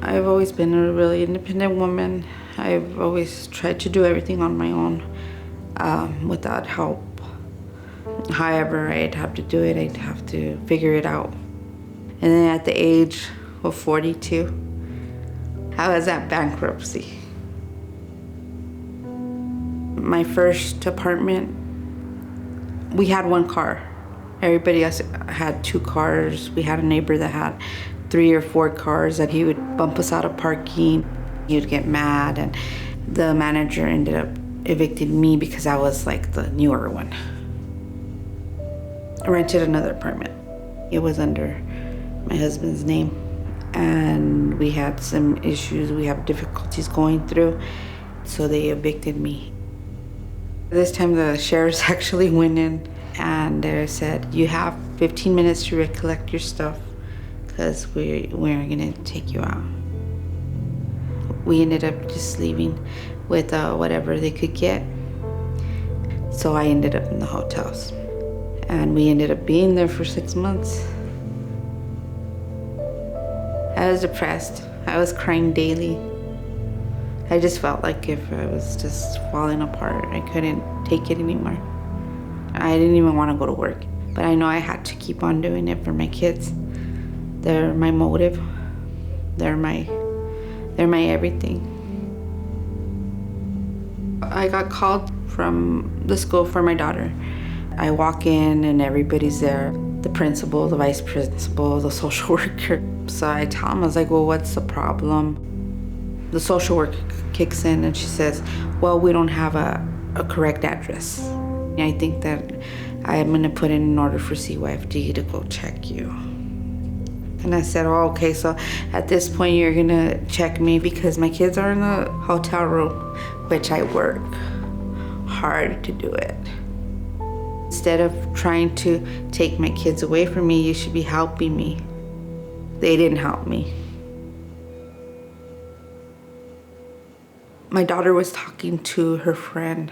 I've always been a really independent woman. I've always tried to do everything on my own without help. However I'd have to do it, I'd have to figure it out. And then at the age of 42, I was at bankruptcy. My first apartment, we had one car. Everybody else had 2 cars. We had a neighbor that had 3 or 4 cars that he would bump us out of parking. He would get mad, and the manager ended up evicting me because I was like the newer one. I rented another apartment. It was under my husband's name, and we had some issues. We have difficulties going through, so they evicted me. This time the sheriffs actually went in and they said, you have 15 minutes to recollect your stuff because we're gonna take you out. We ended up just leaving with whatever they could get. So I ended up in the hotels. And we ended up being there for 6 months. I was depressed. I was crying daily. I just felt like if I was just falling apart, I couldn't take it anymore. I didn't even want to go to work, but I know I had to keep on doing it for my kids. They're my motive. They're my everything. I got called from the school for my daughter. I walk in and everybody's there. The principal, the vice principal, the social worker. So I tell them, I was like, well, what's the problem? The social worker kicks in and she says, well, we don't have a correct address. I think that I'm gonna put in an order for CYFD to go check you. And I said, oh, okay, so at this point you're gonna check me because my kids are in the hotel room, which I work hard to do it. Instead of trying to take my kids away from me, you should be helping me. They didn't help me. My daughter was talking to her friend,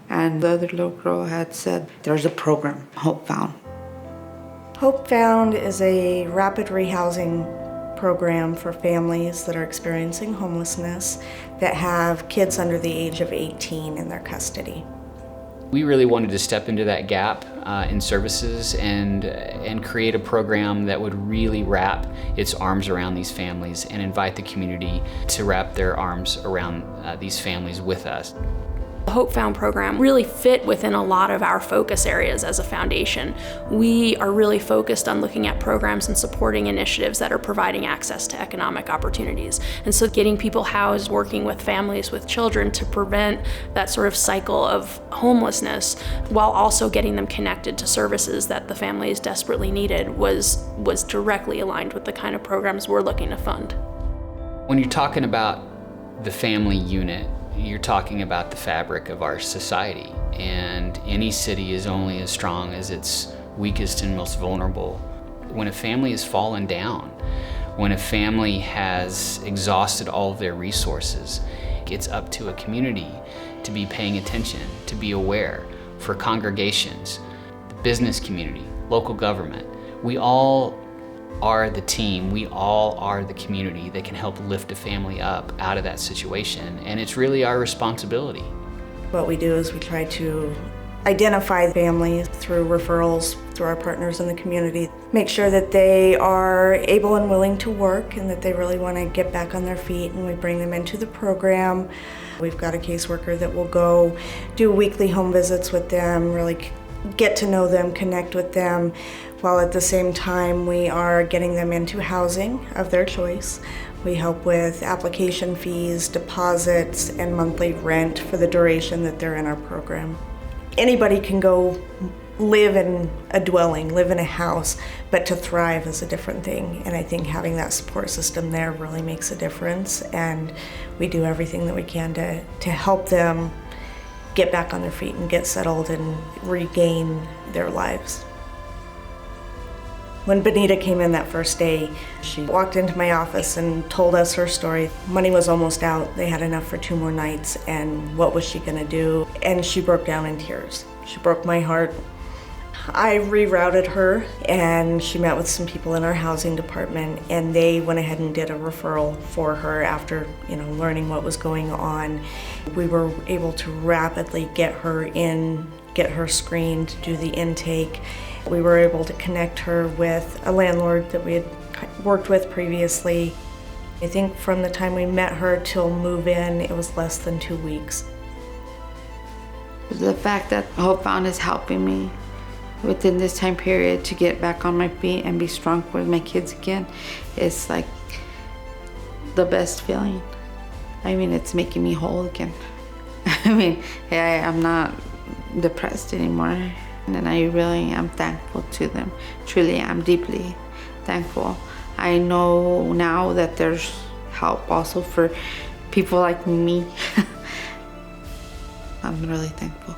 and the other little girl had said, there's a program, Hope Found. Hope Found is a rapid rehousing program for families that are experiencing homelessness that have kids under the age of 18 in their custody. We really wanted to step into that gap in services and create a program that would really wrap its arms around these families and invite the community to wrap their arms around these families with us. The Hope Found program really fit within a lot of our focus areas as a foundation. We are really focused on looking at programs and supporting initiatives that are providing access to economic opportunities. And so getting people housed, working with families with children to prevent that sort of cycle of homelessness while also getting them connected to services that the families desperately needed was directly aligned with the kind of programs we're looking to fund. When you're talking about the family unit, you're talking about the fabric of our society, and any city is only as strong as its weakest and most vulnerable. When a family has fallen down, when a family has exhausted all of their resources, it's up to a community to be paying attention, to be aware, for congregations, the business community, local government. We all are the team, we all are the community that can help lift a family up out of that situation, and it's really our responsibility. What we do is we try to identify families through referrals, through our partners in the community, make sure that they are able and willing to work and that they really want to get back on their feet, and we bring them into the program. We've got a caseworker that will go do weekly home visits with them, really get to know them, connect with them, while at the same time we are getting them into housing of their choice. We help with application fees, deposits, and monthly rent for the duration that they're in our program. Anybody can go live in a dwelling, live in a house, but to thrive is a different thing. And I think having that support system there really makes a difference. And we do everything that we can to help them get back on their feet and get settled and regain their lives. When Benita came in that first day, she walked into my office and told us her story. Money was almost out. They had enough for 2 more nights, and what was she gonna do? And she broke down in tears. She broke my heart. I rerouted her, and she met with some people in our housing department, and they went ahead and did a referral for her after, learning what was going on. We were able to rapidly get her in, get her screened, do the intake. We were able to connect her with a landlord that we had worked with previously. I think from the time we met her till move in, it was less than 2 weeks. The fact that Hope Found is helping me within this time period to get back on my feet and be strong with my kids again is like the best feeling. I mean, it's making me whole again. I mean, I'm not depressed anymore, and I really am thankful to them. Truly, I'm deeply thankful. I know now that there's help also for people like me. I'm really thankful.